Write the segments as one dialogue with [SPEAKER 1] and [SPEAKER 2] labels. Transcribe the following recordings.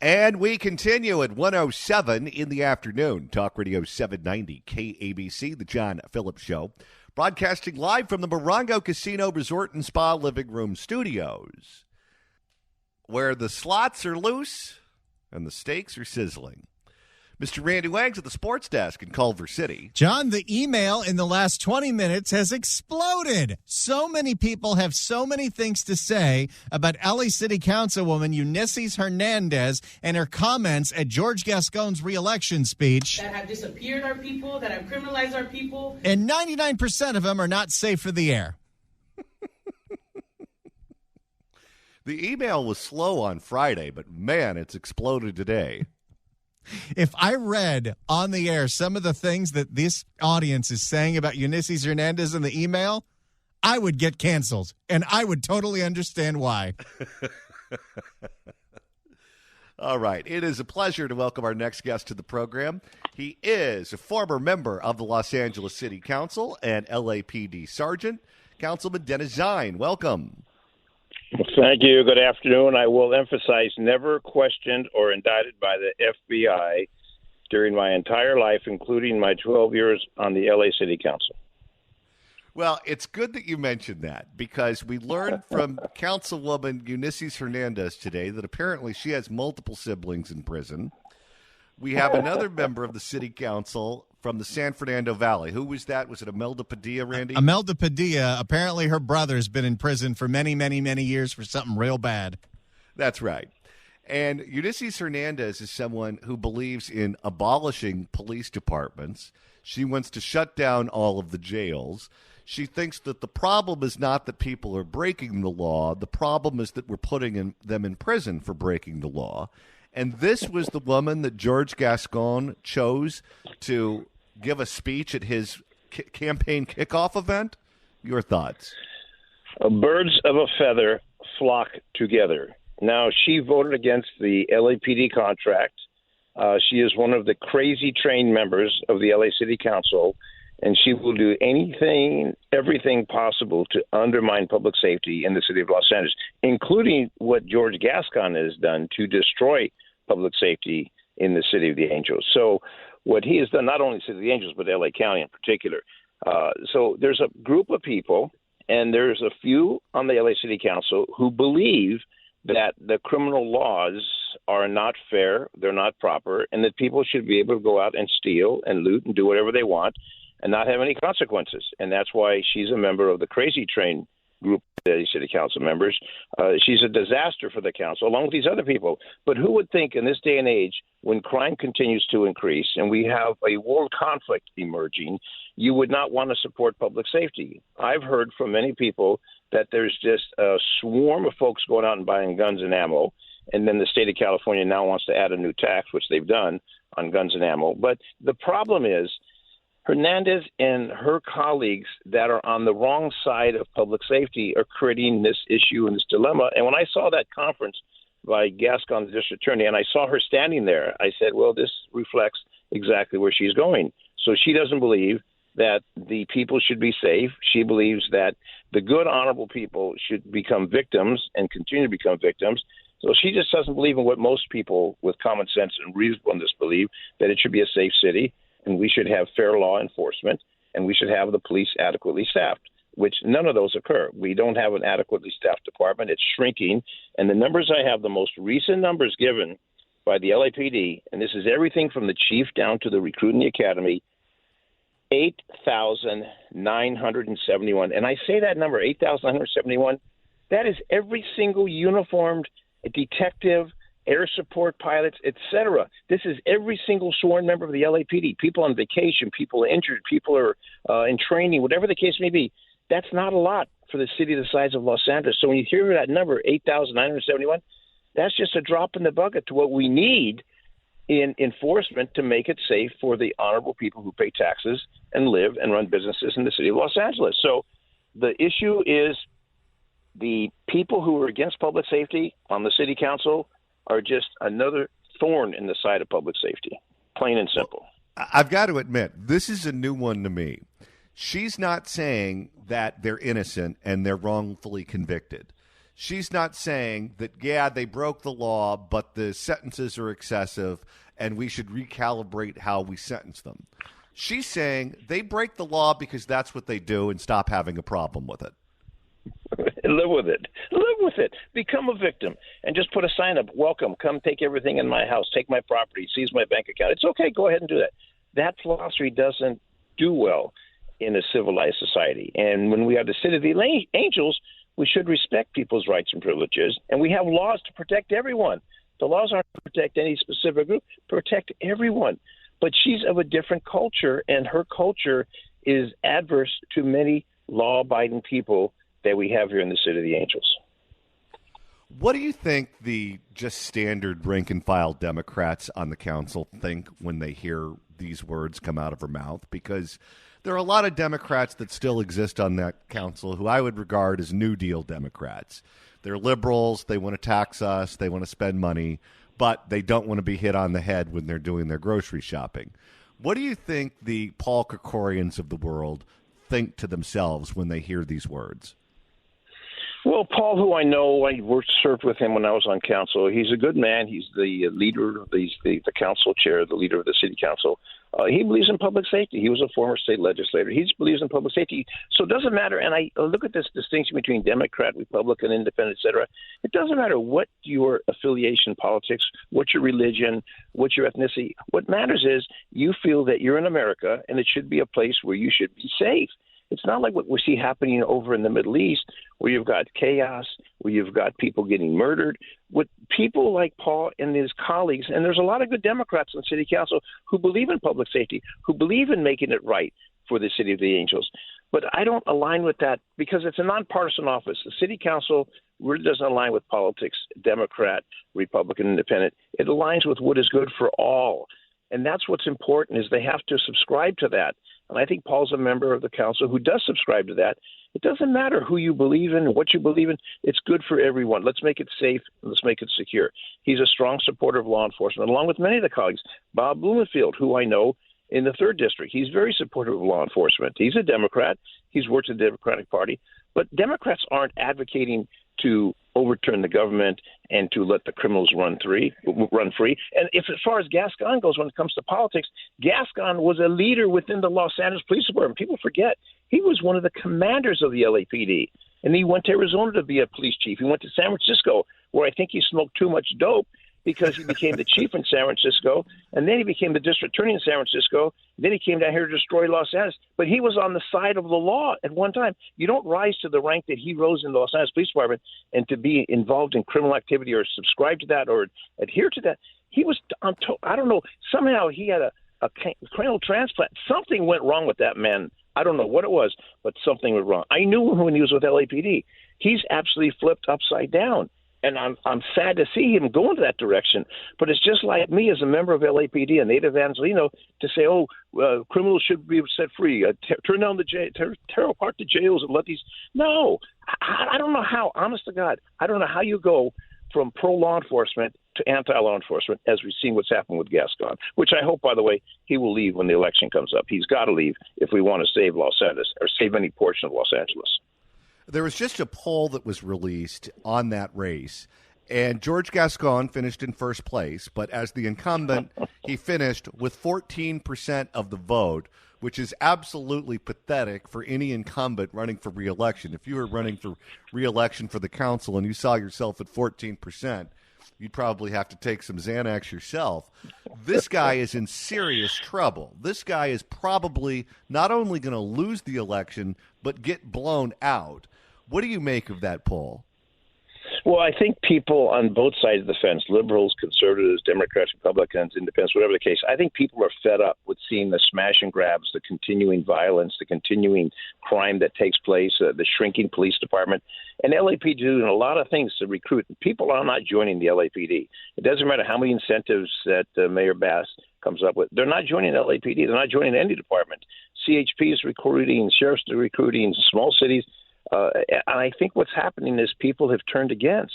[SPEAKER 1] And we continue at 1:07 in the afternoon. Talk Radio 790 KABC, the John Phillips Show. Broadcasting live from the Morongo Casino Resort and Spa Living Room Studios, where the slots are loose and the steaks are sizzling. Mr. Randy Wangs at the sports desk in Culver City.
[SPEAKER 2] John, the email in the last 20 minutes has exploded. So many people have so many things to say about LA City Councilwoman Eunice Hernandez and her comments at George Gascon's reelection speech.
[SPEAKER 3] That have disappeared our people, that have criminalized our people.
[SPEAKER 2] And 99% of them are not safe for the air.
[SPEAKER 1] The email was slow on Friday, but man, it's exploded today.
[SPEAKER 2] If I read on the air some of the things that this audience is saying about Eunice Hernandez in the email, I would get canceled, and I would totally understand why.
[SPEAKER 1] All right. It is a pleasure to welcome our next guest to the program. He is a former member of the Los Angeles City Council and LAPD Sergeant, Councilman Dennis Zine. Welcome.
[SPEAKER 4] Thank you. Good afternoon. I will emphasize never questioned or indicted by the FBI during my entire life, including my 12 years on the LA City Council.
[SPEAKER 1] Well, it's good that you mentioned that because we learned from Councilwoman Eunice Hernandez today that apparently she has multiple siblings in prison. We have another member of the city council from the San Fernando Valley. Who was that? Was it Imelda Padilla, Randy?
[SPEAKER 2] Imelda Padilla. Apparently her brother's been in prison for many, many, many years for something real bad.
[SPEAKER 1] That's right. And Eunice Hernandez is someone who believes in abolishing police departments. She wants to shut down all of the jails. She thinks that the problem is not that people are breaking the law. The problem is that we're putting them in prison for breaking the law. And this was the woman that George Gascon chose to give a speech at his campaign kickoff event. Your thoughts?
[SPEAKER 4] Birds of a feather flock together. Now, she voted against the LAPD contract. She is one of the crazy trained members of the LA City Council, and she will do anything, everything possible to undermine public safety in the city of Los Angeles, including what George Gascon has done to destroy public safety in the City of the Angels. So what he has done, not only City of the Angels, but LA County in particular. So there's a group of people, and there's a few on the LA City Council who believe that the criminal laws are not fair, they're not proper, and that people should be able to go out and steal and loot and do whatever they want and not have any consequences. And that's why she's a member of the crazy train group of the city council members. She's a disaster for the council, along with these other people. But who would think in this day and age, when crime continues to increase and we have a world conflict emerging, you would not want to support public safety? I've heard from many people that there's just a swarm of folks going out and buying guns and ammo, and then the state of California now wants to add a new tax, which they've done, on guns and ammo. But the problem is Hernandez and her colleagues that are on the wrong side of public safety are creating this issue and this dilemma. And when I saw that conference by Gascon, the district attorney, and I saw her standing there, I said, well, this reflects exactly where she's going. So she doesn't believe that the people should be safe. She believes that the good, honorable people should become victims and continue to become victims. So she just doesn't believe in what most people with common sense and reasonableness believe, that it should be a safe city, and we should have fair law enforcement, and we should have the police adequately staffed, which none of those occur. We don't have an adequately staffed department. It's shrinking. And the numbers I have, the most recent numbers given by the LAPD, and this is everything from the chief down to the recruit in the academy, 8,971. And I say that number, 8,971, that is every single uniformed detective, air support pilots, etc. This is every single sworn member of the LAPD. People on vacation, people injured, people are in training, whatever the case may be. That's not a lot for the city the size of Los Angeles. So when you hear that number, 8,971, that's just a drop in the bucket to what we need in enforcement to make it safe for the honorable people who pay taxes and live and run businesses in the city of Los Angeles. So the issue is the people who are against public safety on the city council are just another thorn in the side of public safety, plain and simple.
[SPEAKER 1] I've got to admit, this is a new one to me. She's not saying that they're innocent and they're wrongfully convicted. she's not saying that, yeah, they broke the law, but the sentences are excessive and we should recalibrate how we sentence them. She's saying they break the law because that's what they do and stop having a problem with it.
[SPEAKER 4] Live with it. Live with it. Become a victim and just put a sign up. Welcome. Come take everything in my house. Take my property. Seize my bank account. It's okay. Go ahead and do that. That philosophy doesn't do well in a civilized society. And when we are the city of the angels, we should respect people's rights and privileges. And we have laws to protect everyone. The laws aren't to protect any specific group, protect everyone. But she's of a different culture, and her culture is adverse to many law-abiding people that we have here in the City of the Angels.
[SPEAKER 1] What do you think the just standard rank-and-file Democrats on the council think when they hear these words come out of her mouth? Because there are a lot of Democrats that still exist on that council who I would regard as New Deal Democrats. They're liberals. They want to tax us. They want to spend money, but they don't want to be hit on the head when they're doing their grocery shopping. What do you think the Paul Krikorians of the world think to themselves when they hear these words?
[SPEAKER 4] Well, Paul, who I know, I served with him when I was on council. He's a good man. He's the leader, he's the council chair, the leader of the city council. He believes in public safety. He was a former state legislator. He believes in public safety. So it doesn't matter. And I look at this distinction between Democrat, Republican, Independent, et cetera. It doesn't matter what your affiliation, politics, what your religion, what your ethnicity. What matters is you feel that you're in America and it should be a place where you should be safe. It's not like what we see happening over in the Middle East, where you've got chaos, where you've got people getting murdered. With people like Paul and his colleagues, and there's a lot of good Democrats on city council who believe in public safety, who believe in making it right for the City of the Angels. But I don't align with that because it's a nonpartisan office. The city council really doesn't align with politics, Democrat, Republican, Independent. It aligns with what is good for all. And that's what's important is they have to subscribe to that. And I think Paul's a member of the council who does subscribe to that. It doesn't matter who you believe in, what you believe in. It's good for everyone. Let's make it safe. And let's make it secure. He's a strong supporter of law enforcement, along with many of the colleagues. Bob Blumenfield, who I know in the 3rd District, he's very supportive of law enforcement. He's a Democrat. He's worked in the Democratic Party. But Democrats aren't advocating to overturn the government and to let the criminals run free. And if as far as Gascon goes, when it comes to politics, Gascon was a leader within the Los Angeles Police Department. People forget he was one of the commanders of the LAPD, and he went to Arizona to be a police chief. He went to San Francisco, where I think he smoked too much dope, because he became the chief in San Francisco, and then he became the district attorney in San Francisco. Then he came down here to destroy Los Angeles. But he was on the side of the law at one time. You don't rise to the rank that he rose in the Los Angeles Police Department and to be involved in criminal activity or subscribe to that or adhere to that. He was, I don't know, somehow he had a cranial transplant. Something went wrong with that man. I don't know what it was, but something went wrong. I knew him when he was with LAPD. He's absolutely flipped upside down. And I'm sad to see him go into that direction. But it's just like me as a member of LAPD, a native Angelino, to say, criminals should be set free, turn down the jail, tear apart the jails and let these. No, I don't know how, honest to God, I don't know how you go from pro-law enforcement to anti-law enforcement, as we've seen what's happened with Gascon, which I hope, by the way, he will leave when the election comes up. He's got to leave if we want to save Los Angeles or save any portion of Los Angeles.
[SPEAKER 1] There was just a poll that was released on that race, and George Gascon finished in first place. But as the incumbent, he finished with 14% of the vote, which is absolutely pathetic for any incumbent running for re-election. If you were running for re-election for the council and you saw yourself at 14%, you'd probably have to take some Xanax yourself. This guy is in serious trouble. This guy is probably not only going to lose the election, but get blown out. What do you make of that poll?
[SPEAKER 4] Well, I think people on both sides of the fence, liberals, conservatives, Democrats, Republicans, independents, whatever the case, I think people are fed up with seeing the smash and grabs, the continuing violence, the continuing crime that takes place, the shrinking police department. And LAPD doing a lot of things to recruit. People are not joining the LAPD. It doesn't matter how many incentives that Mayor Bass comes up with. They're not joining LAPD. They're not joining any department. CHP is recruiting, sheriffs are recruiting, small cities. And I think what's happening is people have turned against.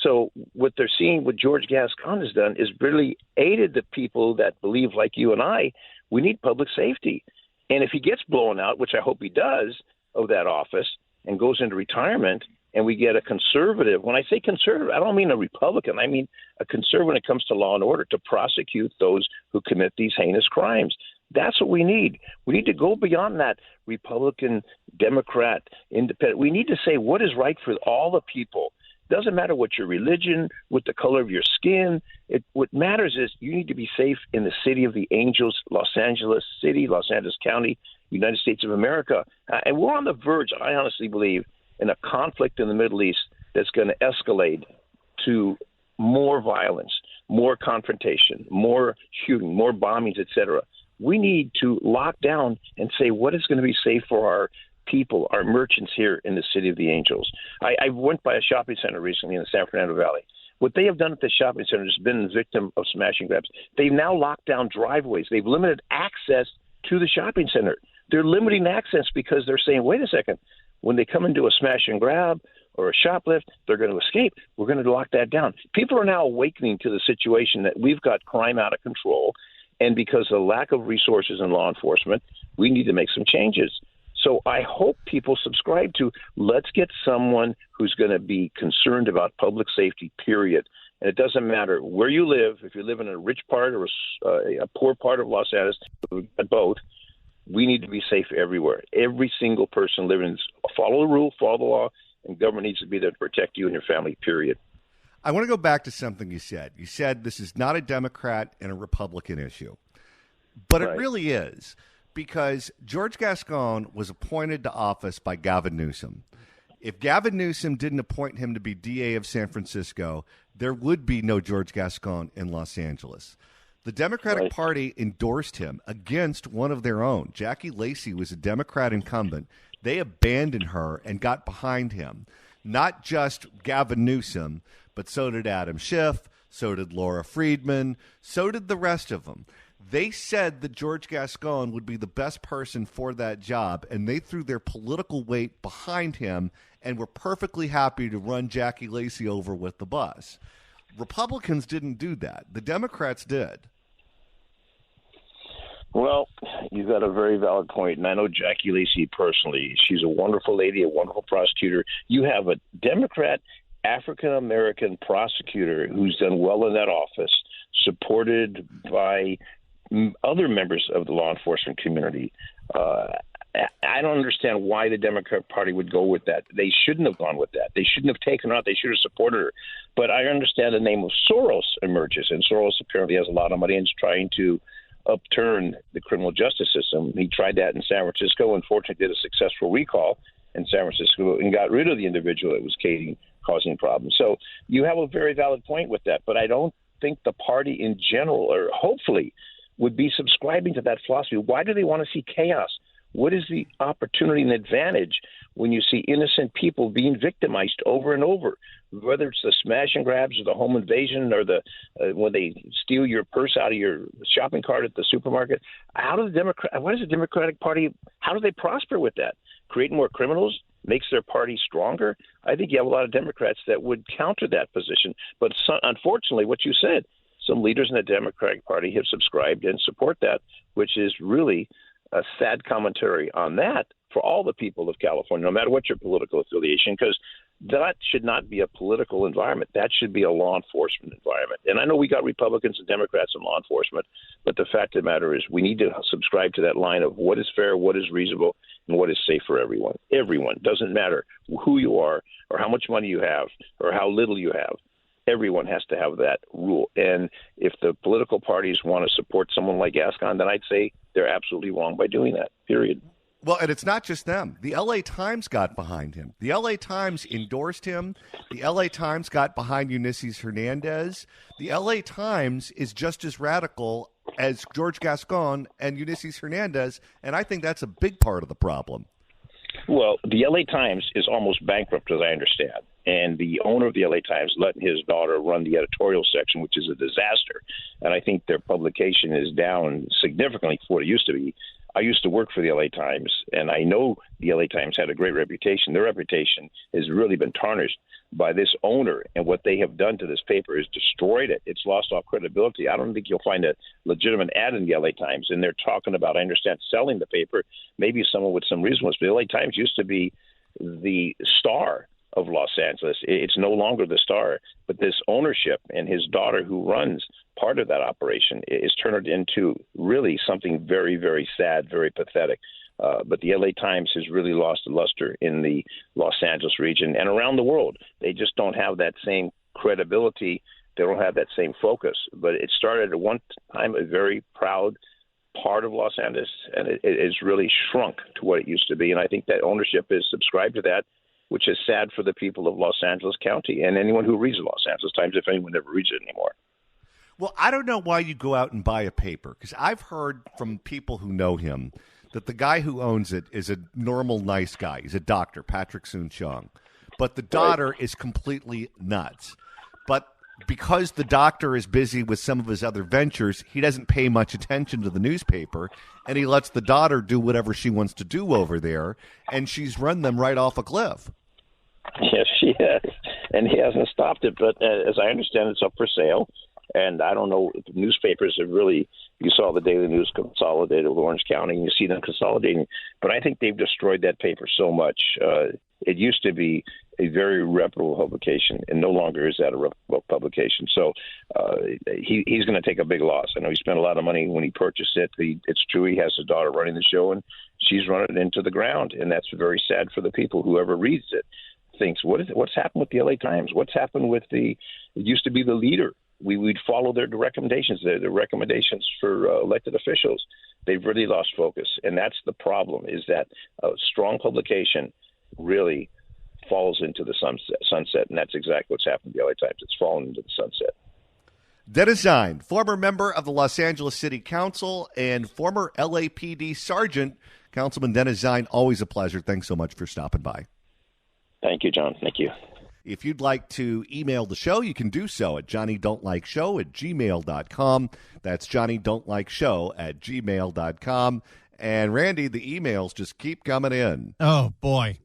[SPEAKER 4] So what they're seeing, what George Gascon has done, is really aided the people that believe, like you and I, we need public safety. And if he gets blown out, which I hope he does, of that office and goes into retirement, and we get a conservative. When I say conservative, I don't mean a Republican. I mean a conservative when it comes to law and order, to prosecute those who commit these heinous crimes. That's what we need. We need to go beyond that Republican, Democrat, Independent. We need to say what is right for all the people. Doesn't matter what your religion, what the color of your skin. What matters is you need to be safe in the city of the angels, Los Angeles City, Los Angeles County, United States of America. And we're on the verge, I honestly believe, in a conflict in the Middle East that's going to escalate to more violence, more confrontation, more shooting, more bombings, etc. We need to lock down and say what is going to be safe for our people, our merchants here in the City of the Angels. I went by a shopping center recently in the San Fernando Valley. What they have done at the shopping center has been the victim of smash and grabs. They've now locked down driveways. They've limited access to the shopping center. They're limiting access because they're saying, wait a second, when they come into a smash and grab or a shoplift, they're going to escape. We're going to lock that down. People are now awakening to the situation that we've got crime out of control, and because of the lack of resources in law enforcement, we need to make some changes. So I hope people subscribe to, let's get someone who's going to be concerned about public safety, period. And it doesn't matter where you live, if you live in a rich part or a poor part of Los Angeles, both. We need to be safe everywhere. Every single person living, follow the rule, follow the law, and government needs to be there to protect you and your family, period.
[SPEAKER 1] I want to go back to something you said. You said this is not a Democrat and a Republican issue, but
[SPEAKER 4] Right.
[SPEAKER 1] It really is, because George Gascon was appointed to office by Gavin Newsom. If Gavin Newsom didn't appoint him to be DA of San Francisco, there would be no George Gascon in Los Angeles. The Democratic
[SPEAKER 4] Right.
[SPEAKER 1] Party endorsed him against one of their own. Jackie Lacey was a Democrat incumbent. They abandoned her and got behind him. Not just Gavin Newsom, but so did Adam Schiff, so did Laura Friedman, so did the rest of them. They said that George Gascon would be the best person for that job, and they threw their political weight behind him and were perfectly happy to run Jackie Lacey over with the bus. Republicans didn't do that. The Democrats did.
[SPEAKER 4] Well, you've got a very valid point, and I know Jackie Lacey personally. She's a wonderful lady, a wonderful prosecutor. You have a Democrat African-American prosecutor who's done well in that office, supported by other members of the law enforcement community. I don't understand why the Democrat Party would go with that. They shouldn't have gone with that. They shouldn't have taken her out. They should have supported her. But I understand the name of Soros emerges, and Soros apparently has a lot of money and is trying to upturn the criminal justice system. He tried that in San Francisco. Unfortunately, did a successful recall in San Francisco and got rid of the individual that was causing problems. So you have a very valid point with that. But I don't think the party in general, or hopefully, would be subscribing to that philosophy. Why do they want to see chaos? What is the opportunity and advantage when you see innocent people being victimized over and over, whether it's the smash and grabs or the home invasion or the when they steal your purse out of your shopping cart at the supermarket? What is the Democratic Party? How do they prosper with that? Create more criminals? Makes their party stronger? I think you have a lot of Democrats that would counter that position. But unfortunately, what you said, some leaders in the Democratic Party have subscribed and support that, which is really a sad commentary on that for all the people of California, no matter what your political affiliation, because that should not be a political environment. That should be a law enforcement environment. And I know we got Republicans and Democrats in law enforcement, but the fact of the matter is we need to subscribe to that line of what is fair, what is reasonable, and what is safe for everyone. Everyone. Doesn't matter who you are or how much money you have or how little you have. Everyone has to have that rule. And if the political parties want to support someone like Gascon, then I'd say they're absolutely wrong by doing that, period.
[SPEAKER 1] Well, and it's not just them. The L.A. Times got behind him. The L.A. Times endorsed him. The L.A. Times got behind Ulysses Hernandez. The L.A. Times is just as radical as George Gascon and Ulysses Hernandez, and I think that's a big part of the problem.
[SPEAKER 4] Well, the L.A. Times is almost bankrupt, as I understand. And the owner of the L.A. Times let his daughter run the editorial section, which is a disaster. And I think their publication is down significantly from what it used to be. I used to work for the L.A. Times, and I know the L.A. Times had a great reputation. Their reputation has really been tarnished by this owner, and what they have done to this paper is destroyed it. It's lost all credibility. I don't think you'll find a legitimate ad in the L.A. Times, and they're talking about, I understand, selling the paper, maybe someone with some reasonableness. But the L.A. Times used to be the star of Los Angeles. It's no longer the Star, but this ownership and his daughter who runs part of that operation is turned into really something very, very sad, very pathetic. But the LA Times has really lost luster in the Los Angeles region and around the world. They just don't have that same credibility. They don't have that same focus. But it started at one time a very proud part of Los Angeles, and it has really shrunk to what it used to be. And I think that ownership is subscribed to that, which is sad for the people of Los Angeles County and anyone who reads Los Angeles Times, if anyone ever reads it anymore.
[SPEAKER 1] Well, I don't know why you go out and buy a paper, because I've heard from people who know him that the guy who owns it is a normal, nice guy. He's a doctor, Patrick Soon-Chung. But the daughter is completely nuts. But because the doctor is busy with some of his other ventures, he doesn't pay much attention to the newspaper, and he lets the daughter do whatever she wants to do over there, and she's run them right off a cliff.
[SPEAKER 4] Yes, she has, and he hasn't stopped it. But as I understand, it's up for sale. And I don't know if the newspapers have really, you saw the Daily News consolidated with Orange County, and you see them consolidating. But I think they've destroyed that paper so much. It used to be a very reputable publication, and no longer is that a reputable publication. So he's going to take a big loss. I know he spent a lot of money when he purchased it. It's true he has his daughter running the show, and she's run it into the ground. And that's very sad for the people. Whoever reads it thinks, what's happened with the LA Times? What's happened with it used to be the leader. We'd follow their recommendations, the recommendations for elected officials. They've really lost focus, and that's the problem, is that a strong publication really falls into the sunset, and that's exactly what's happened to the LA Times. It's fallen into the sunset.
[SPEAKER 1] Dennis Zine, former member of the Los Angeles City Council and former LAPD Sergeant. Councilman Dennis Zine, always a pleasure. Thanks so much for stopping by.
[SPEAKER 4] Thank you, John. Thank you.
[SPEAKER 1] If you'd like to email the show, you can do so at johnnydon'tlikeshow@gmail.com. That's johnnydon'tlikeshow@gmail.com. And Randy, the emails just keep coming in.
[SPEAKER 2] Oh, boy.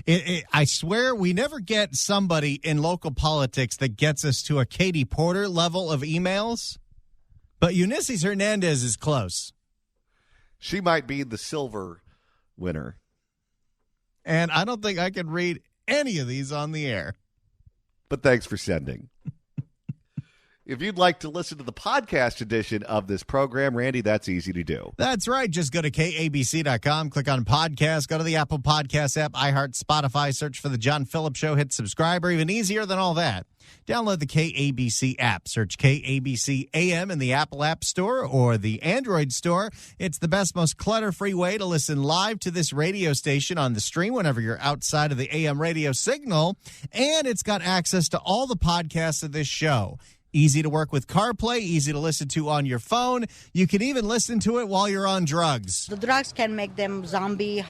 [SPEAKER 2] I swear we never get somebody in local politics that gets us to a Katie Porter level of emails. But Ulysses Hernandez is close.
[SPEAKER 1] She might be the silver winner.
[SPEAKER 2] And I don't think I can read any of these on the air.
[SPEAKER 1] But thanks for sending. If you'd like to listen to the podcast edition of this program, Randy, that's easy to do.
[SPEAKER 2] That's right. Just go to KABC.com, click on podcast, go to the Apple Podcast app, iHeart, Spotify, search for The John Phillips Show, hit subscribe, or even easier than all that, download the KABC app. Search KABC AM in the Apple App Store or the Android Store. It's the best, most clutter-free way to listen live to this radio station on the stream whenever you're outside of the AM radio signal, and it's got access to all the podcasts of this show. Easy to work with CarPlay, easy to listen to on your phone. You can even listen to it while you're on drugs.
[SPEAKER 5] The drugs can make them zombie.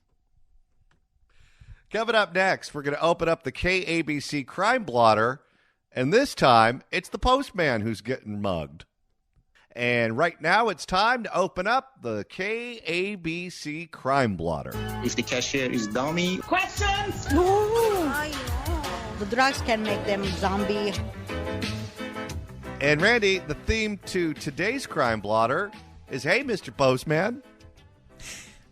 [SPEAKER 1] Coming up next, we're going to open up the KABC Crime Blotter, and this time it's the postman who's getting mugged. And right now it's time to open up the KABC Crime Blotter.
[SPEAKER 6] If the cashier is dummy.
[SPEAKER 3] Questions?
[SPEAKER 5] No. The drugs can make them zombie.
[SPEAKER 1] And Randy, the theme to today's Crime Blotter is, hey, Mr. Postman.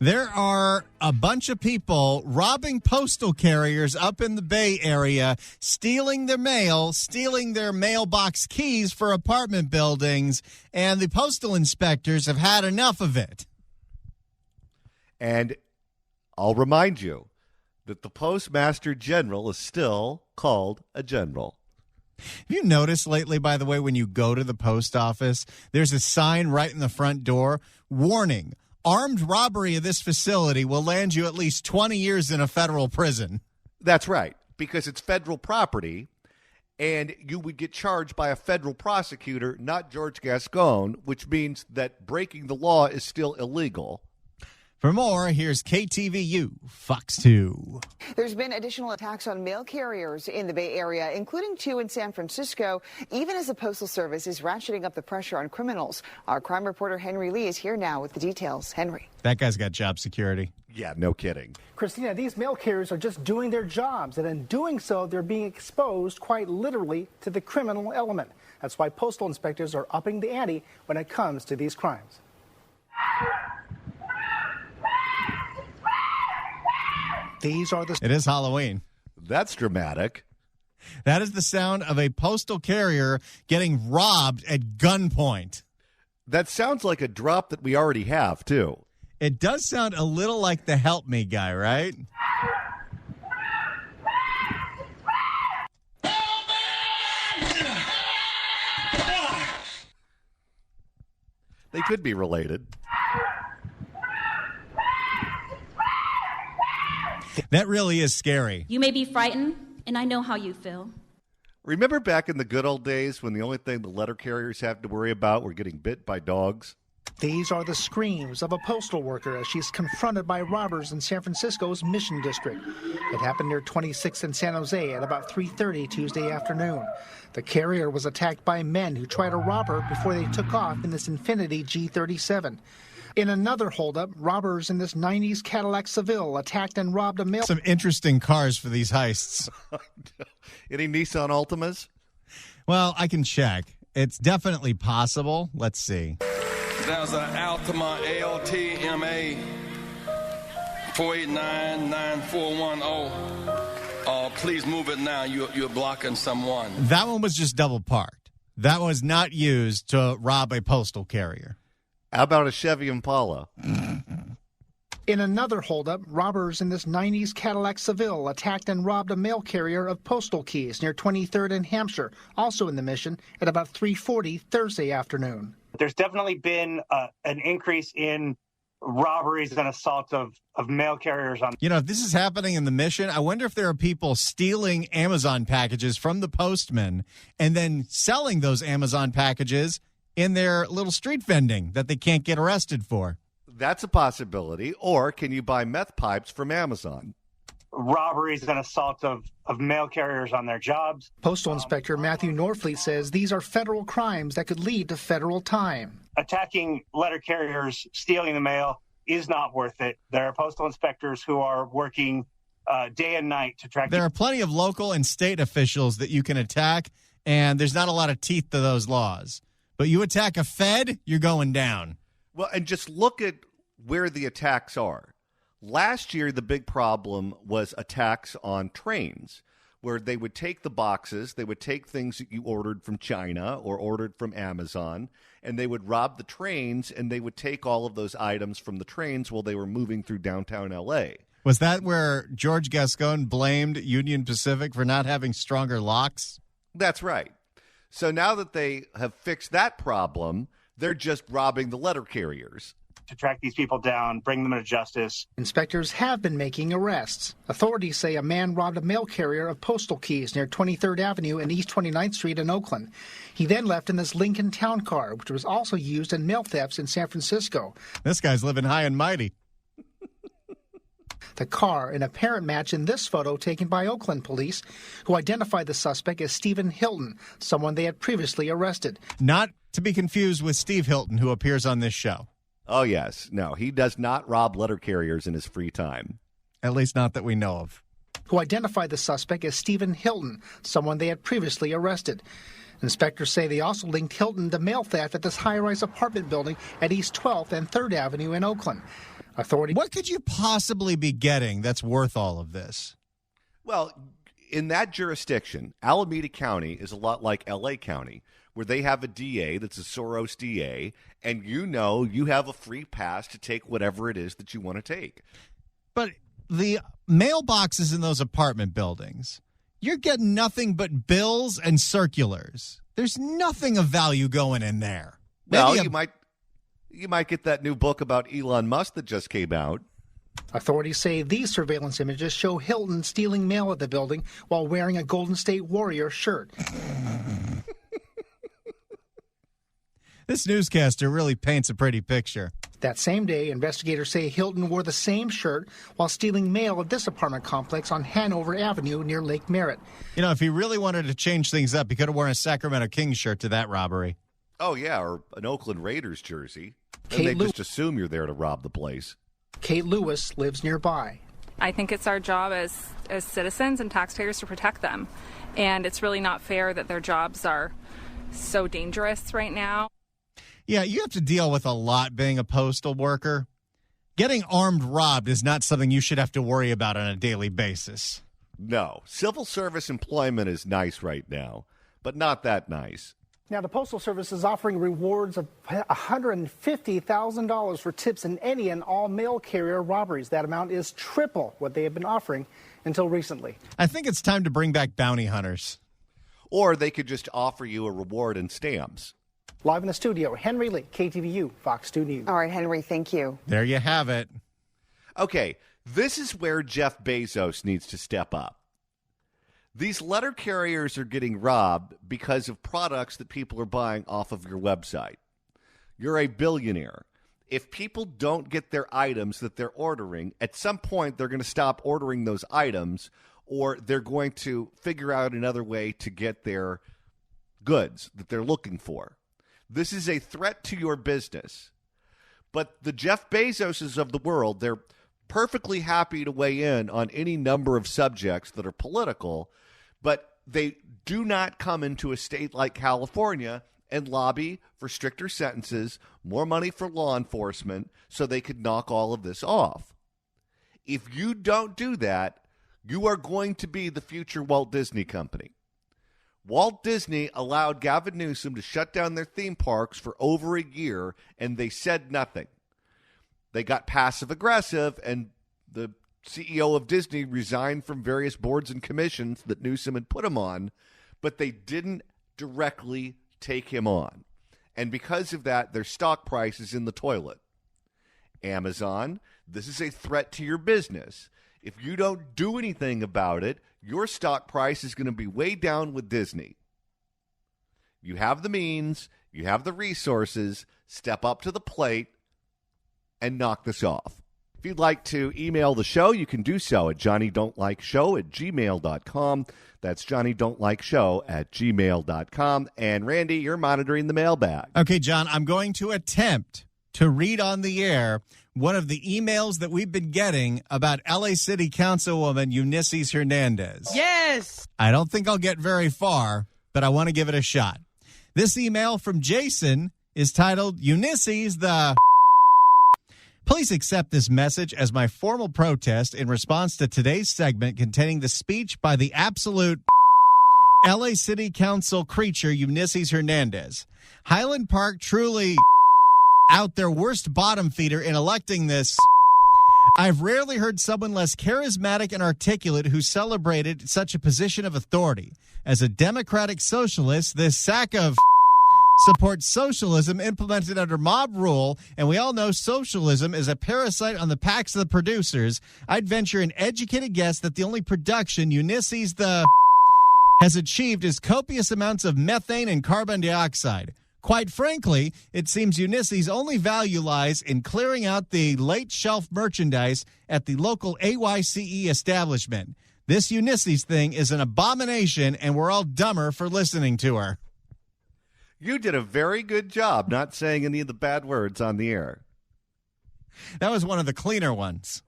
[SPEAKER 2] There are a bunch of people robbing postal carriers up in the Bay Area, stealing their mail, stealing their mailbox keys for apartment buildings, and the postal inspectors have had enough of it.
[SPEAKER 1] And I'll remind you that the Postmaster General is still called a general.
[SPEAKER 2] Have you noticed lately, by the way, when you go to the post office, there's a sign right in the front door, warning, armed robbery of this facility will land you at least 20 years in a federal prison.
[SPEAKER 1] That's right, because it's federal property, and you would get charged by a federal prosecutor, not George Gascon, which means that breaking the law is still illegal.
[SPEAKER 2] For more, here's KTVU Fox 2.
[SPEAKER 7] There's been additional attacks on mail carriers in the Bay Area, including 2 in San Francisco, even as the Postal Service is ratcheting up the pressure on criminals. Our crime reporter Henry Lee is here now with the details. Henry.
[SPEAKER 2] That guy's got job security.
[SPEAKER 1] Yeah, no kidding.
[SPEAKER 8] Christina, these mail carriers are just doing their jobs, and in doing so, they're being exposed quite literally to the criminal element. That's why postal inspectors are upping the ante when it comes to these crimes.
[SPEAKER 2] It is Halloween.
[SPEAKER 1] That's dramatic.
[SPEAKER 2] That is the sound of a postal carrier getting robbed at gunpoint.
[SPEAKER 1] That sounds like a drop that we already have, too.
[SPEAKER 2] It does sound a little like the Help Me guy, right?
[SPEAKER 1] They could be related.
[SPEAKER 2] That really is scary.
[SPEAKER 9] You may be frightened, and I know how you feel.
[SPEAKER 1] Remember back in the good old days when the only thing the letter carriers had to worry about were getting bit by dogs?
[SPEAKER 8] These are the screams of a postal worker as she's confronted by robbers in San Francisco's Mission District. It happened near 26th and San Jose at about 3:30 Tuesday afternoon. The carrier was attacked by men who tried to rob her before they took off in this Infiniti G37. In another holdup, robbers in this 90s Cadillac Seville attacked and robbed a mail.
[SPEAKER 2] Some interesting cars for these heists.
[SPEAKER 1] Any Nissan Altimas?
[SPEAKER 2] Well, I can check. It's definitely possible. Let's see.
[SPEAKER 10] There's an Altima LTMA 4899410. Please move it now. You're blocking someone.
[SPEAKER 2] That one was just double parked. That was not used to rob a postal carrier.
[SPEAKER 1] How about a Chevy Impala?
[SPEAKER 8] In another holdup, robbers in this 90s Cadillac Seville attacked and robbed a mail carrier of postal keys near 23rd and Hampshire, also in the Mission, at about 3:40 Thursday afternoon.
[SPEAKER 11] There's definitely been an increase in robberies and assaults of mail carriers on.
[SPEAKER 2] You know, if this is happening in the Mission, I wonder if there are people stealing Amazon packages from the postman and then selling those Amazon packages in their little street vending that they can't get arrested for.
[SPEAKER 1] That's a possibility. Or can you buy meth pipes from Amazon?
[SPEAKER 11] Robberies and assaults of mail carriers on their jobs.
[SPEAKER 8] Postal Inspector Matthew Norfleet says these are federal crimes that could lead to federal time.
[SPEAKER 11] Attacking letter carriers, stealing the mail is not worth it. There are postal inspectors who are working day and night to track.
[SPEAKER 2] There are plenty of local and state officials that you can attack, and there's not a lot of teeth to those laws. But you attack a Fed, you're going down.
[SPEAKER 1] Well, and just look at where the attacks are. Last year, the big problem was attacks on trains, where they would take the boxes, they would take things that you ordered from China or ordered from Amazon, and they would rob the trains, and they would take all of those items from the trains while they were moving through downtown L.A.
[SPEAKER 2] Was that where George Gascon blamed Union Pacific for not having stronger locks?
[SPEAKER 1] That's right. So now that they have fixed that problem, they're just robbing the letter carriers.
[SPEAKER 11] To track these people down, bring them to justice.
[SPEAKER 8] Inspectors have been making arrests. Authorities say a man robbed a mail carrier of postal keys near 23rd Avenue and East 29th Street in Oakland. He then left in this Lincoln Town Car, which was also used in mail thefts in San Francisco.
[SPEAKER 2] This guy's living high and mighty.
[SPEAKER 8] The car, an apparent match in this photo taken by Oakland police, who identified the suspect as Stephen Hilton, someone they had previously arrested.
[SPEAKER 2] Not to be confused with Steve Hilton, who appears on this show.
[SPEAKER 1] Oh, yes. No, he does not rob letter carriers in his free time.
[SPEAKER 2] At least not that we know of.
[SPEAKER 8] Who identified the suspect as Stephen Hilton, someone they had previously arrested. Inspectors say they also linked Hilton to mail theft at this high-rise apartment building at East 12th and 3rd Avenue in Oakland.
[SPEAKER 2] What could you possibly be getting that's worth all of this?
[SPEAKER 1] Well, in that jurisdiction, Alameda County is a lot like L.A. County, where they have a DA that's a Soros DA, and you know you have a free pass to take whatever it is that you want to take.
[SPEAKER 2] But the mailboxes in those apartment buildings, you're getting nothing but bills and circulars. There's nothing of value going in there.
[SPEAKER 1] Well, you might get that new book about Elon Musk that just came out.
[SPEAKER 8] Authorities say these surveillance images show Hilton stealing mail at the building while wearing a Golden State Warrior shirt.
[SPEAKER 2] This newscaster really paints a pretty picture.
[SPEAKER 8] That same day, investigators say Hilton wore the same shirt while stealing mail at this apartment complex on Hanover Avenue near Lake Merritt.
[SPEAKER 2] You know, if he really wanted to change things up, he could have worn a Sacramento Kings shirt to that robbery.
[SPEAKER 1] Oh, yeah, or an Oakland Raiders jersey. Then they just assume you're there to rob the place.
[SPEAKER 8] Kate Lewis lives nearby.
[SPEAKER 12] I think it's our job as citizens and taxpayers to protect them. And it's really not fair that their jobs are so dangerous right now.
[SPEAKER 2] Yeah, you have to deal with a lot being a postal worker. Getting armed robbed is not something you should have to worry about on a daily basis.
[SPEAKER 1] No. Civil service employment is nice right now, but not that nice.
[SPEAKER 8] Now, the Postal Service is offering rewards of $150,000 for tips in any and all mail carrier robberies. That amount is triple what they have been offering until recently.
[SPEAKER 2] I think it's time to bring back bounty hunters.
[SPEAKER 1] Or they could just offer you a reward in stamps.
[SPEAKER 8] Live in the studio, Henry Lee, KTVU, Fox 2 News.
[SPEAKER 7] All right, Henry, thank you.
[SPEAKER 2] There you have it.
[SPEAKER 1] Okay, this is where Jeff Bezos needs to step up. These letter carriers are getting robbed because of products that people are buying off of your website. You're a billionaire. If people don't get their items that they're ordering, at some point they're going to stop ordering those items, or they're going to figure out another way to get their goods that they're looking for. This is a threat to your business. But the Jeff Bezoses of the world, they're perfectly happy to weigh in on any number of subjects that are political, but they do not come into a state like California and lobby for stricter sentences, more money for law enforcement, so they could knock all of this off. If you don't do that, you are going to be the future Walt Disney Company. Walt Disney allowed Gavin Newsom to shut down their theme parks for over a year, and they said nothing. They got passive-aggressive, and the CEO of Disney resigned from various boards and commissions that Newsom had put him on, but they didn't directly take him on. And because of that, their stock price is in the toilet. Amazon, this is a threat to your business. If you don't do anything about it, your stock price is going to be way down with Disney. You have the means, you have the resources, step up to the plate and knock this off. If you'd like to email the show, you can do so at johnnydon'tlikeshow@gmail.com. That's johnnydon'tlikeshow@gmail.com. And Randy, you're monitoring the mailbag.
[SPEAKER 2] Okay, John, I'm going to attempt to read on the air one of the emails that we've been getting about LA City Councilwoman Ulysses Hernandez.
[SPEAKER 3] Yes.
[SPEAKER 2] I don't think I'll get very far, but I want to give it a shot. This email from Jason is titled, Ulysses the... Please accept this message as my formal protest in response to today's segment containing the speech by the absolute LA City Council creature Ulysses Hernandez. Highland Park truly out their worst bottom feeder in electing this. I've rarely heard someone less charismatic and articulate who celebrated such a position of authority. As a democratic socialist, this sack of supports socialism implemented under mob rule, and we all know socialism is a parasite on the backs of the producers. I'd venture an educated guess that the only production Ulysses has achieved is copious amounts of methane and carbon dioxide. Quite frankly, it seems Ulysses' only value lies in clearing out the late shelf merchandise at the local AYCE establishment. This Ulysses thing is an abomination, and we're all dumber for listening to her.
[SPEAKER 1] You did a very good job not saying any of the bad words on the air.
[SPEAKER 2] That was one of the cleaner ones.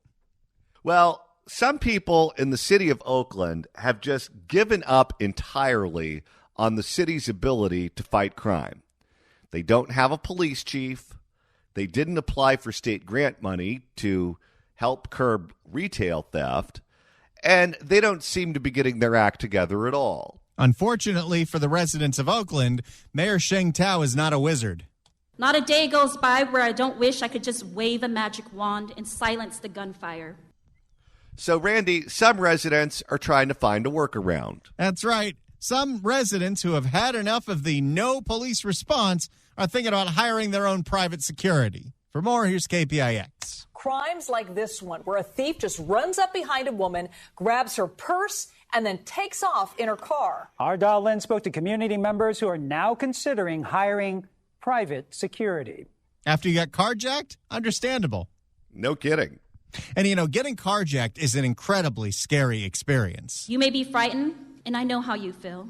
[SPEAKER 1] Well, some people in the city of Oakland have just given up entirely on the city's ability to fight crime. They don't have a police chief. They didn't apply for state grant money to help curb retail theft. And they don't seem to be getting their act together at all.
[SPEAKER 2] Unfortunately for the residents of Oakland, Mayor Sheng Tao is not a wizard.
[SPEAKER 9] Not a day goes by where I don't wish I could just wave a magic wand and silence the gunfire.
[SPEAKER 1] So, Randy, some residents are trying to find a workaround.
[SPEAKER 2] That's right. Some residents who have had enough of the no police response are thinking about hiring their own private security. For more, here's KPIX.
[SPEAKER 13] Crimes like this one, where a thief just runs up behind a woman, grabs her purse, and then takes off in her car.
[SPEAKER 14] Our Dahlin spoke to community members who are now considering hiring private security.
[SPEAKER 2] After you got carjacked? Understandable.
[SPEAKER 1] No kidding.
[SPEAKER 2] And, you know, getting carjacked is an incredibly scary experience.
[SPEAKER 9] You may be frightened, and I know how you feel.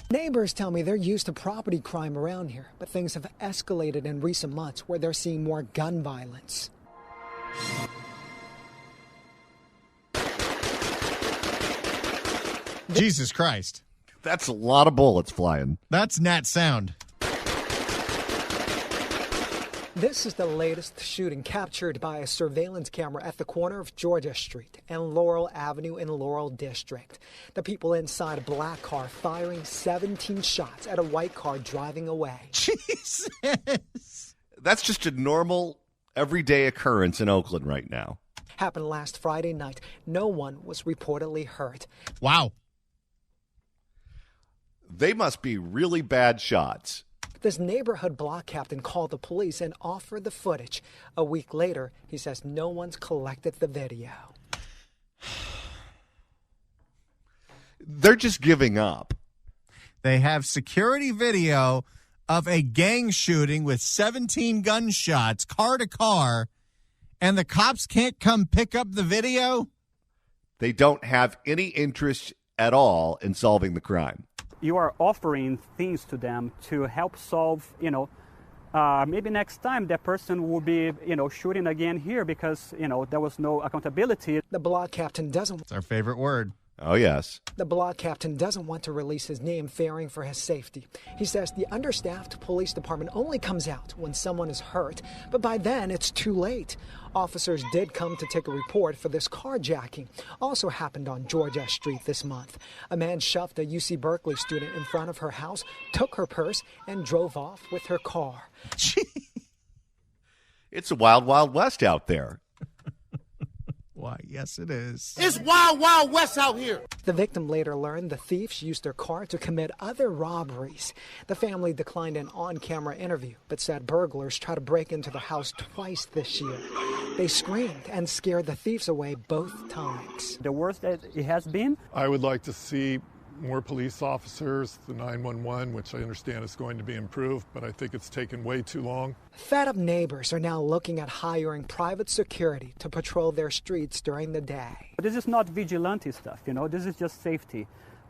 [SPEAKER 15] Neighbors tell me they're used to property crime around here, but things have escalated in recent months where they're seeing more gun violence.
[SPEAKER 2] Jesus Christ.
[SPEAKER 1] That's a lot of bullets flying.
[SPEAKER 2] That's Nat sound.
[SPEAKER 15] This is the latest shooting captured by a surveillance camera at the corner of Georgia Street and Laurel Avenue in Laurel District. The people inside a black car firing 17 shots at a white car driving away.
[SPEAKER 2] Jesus.
[SPEAKER 1] That's just a normal, everyday occurrence in Oakland right now.
[SPEAKER 15] Happened last Friday night. No one was reportedly hurt.
[SPEAKER 2] Wow.
[SPEAKER 1] They must be really bad shots.
[SPEAKER 15] This neighborhood block captain called the police and offered the footage. A week later, he says no one's collected the video.
[SPEAKER 1] They're just giving up.
[SPEAKER 2] They have security video of a gang shooting with 17 gunshots, car to car, and the cops can't come pick up the video?
[SPEAKER 1] They don't have any interest at all in solving the crime.
[SPEAKER 14] You are offering things to them to help solve, maybe next time that person will be, shooting again here because, there was no accountability.
[SPEAKER 15] The block captain doesn't.
[SPEAKER 2] It's our favorite word.
[SPEAKER 1] Oh, yes.
[SPEAKER 15] The block captain doesn't want to release his name, fearing for his safety. He says the understaffed police department only comes out when someone is hurt, but by then it's too late. Officers did come to take a report for this carjacking. Also happened on Georgia Street this month. A man shoved a UC Berkeley student in front of her house, took her purse, and drove off with her car.
[SPEAKER 1] It's a wild, wild west out there.
[SPEAKER 2] Why, yes, it is.
[SPEAKER 16] It's wild, wild west out here.
[SPEAKER 15] The victim later learned the thieves used their car to commit other robberies. The family declined an on-camera interview, but said burglars tried to break into the house twice this year. They screamed and scared the thieves away both times.
[SPEAKER 14] The worst that it has been?
[SPEAKER 17] I would like to see more police officers, the 911, which I understand is going to be improved, but I think it's taken way too long.
[SPEAKER 15] Fed up neighbors are now looking at hiring private security to patrol their streets during the day.
[SPEAKER 14] This is not vigilante stuff, this is just safety.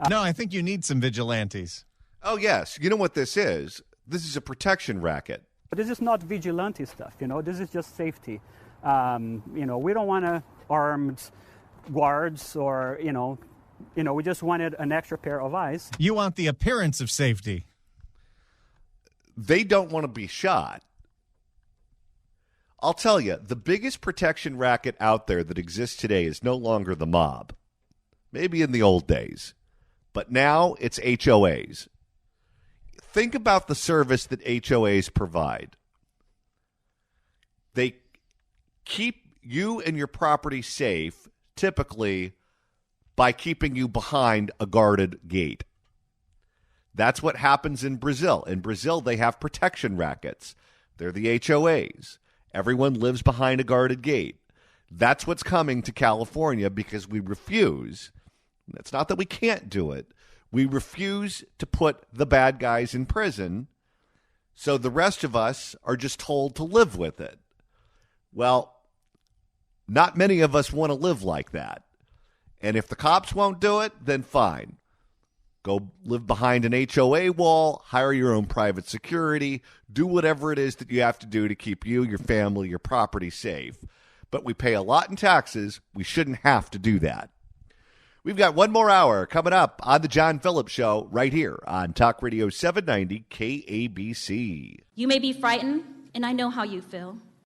[SPEAKER 2] No, I think you need some vigilantes.
[SPEAKER 1] Oh, yes. You know what this is? This is a protection racket.
[SPEAKER 14] But this is not vigilante stuff, this is just safety. We don't want armed guards or, we just wanted an extra pair of eyes.
[SPEAKER 2] You want the appearance of safety.
[SPEAKER 1] They don't want to be shot. I'll tell you, the biggest protection racket out there that exists today is no longer the mob. Maybe in the old days. But now it's HOAs. Think about the service that HOAs provide. They keep you and your property safe, typically by keeping you behind a guarded gate. That's what happens in Brazil. In Brazil, they have protection rackets. They're the HOAs. Everyone lives behind a guarded gate. That's what's coming to California because we refuse. It's not that we can't do it. We refuse to put the bad guys in prison, so the rest of us are just told to live with it. Well, not many of us want to live like that. And if the cops won't do it, then fine. Go live behind an HOA wall, hire your own private security, do whatever it is that you have to do to keep you, your family, your property safe. But we pay a lot in taxes. We shouldn't have to do that. We've got one more hour coming up on The John Phillips Show right here on Talk Radio 790 KABC.
[SPEAKER 9] You may be frightened, and I know how you feel.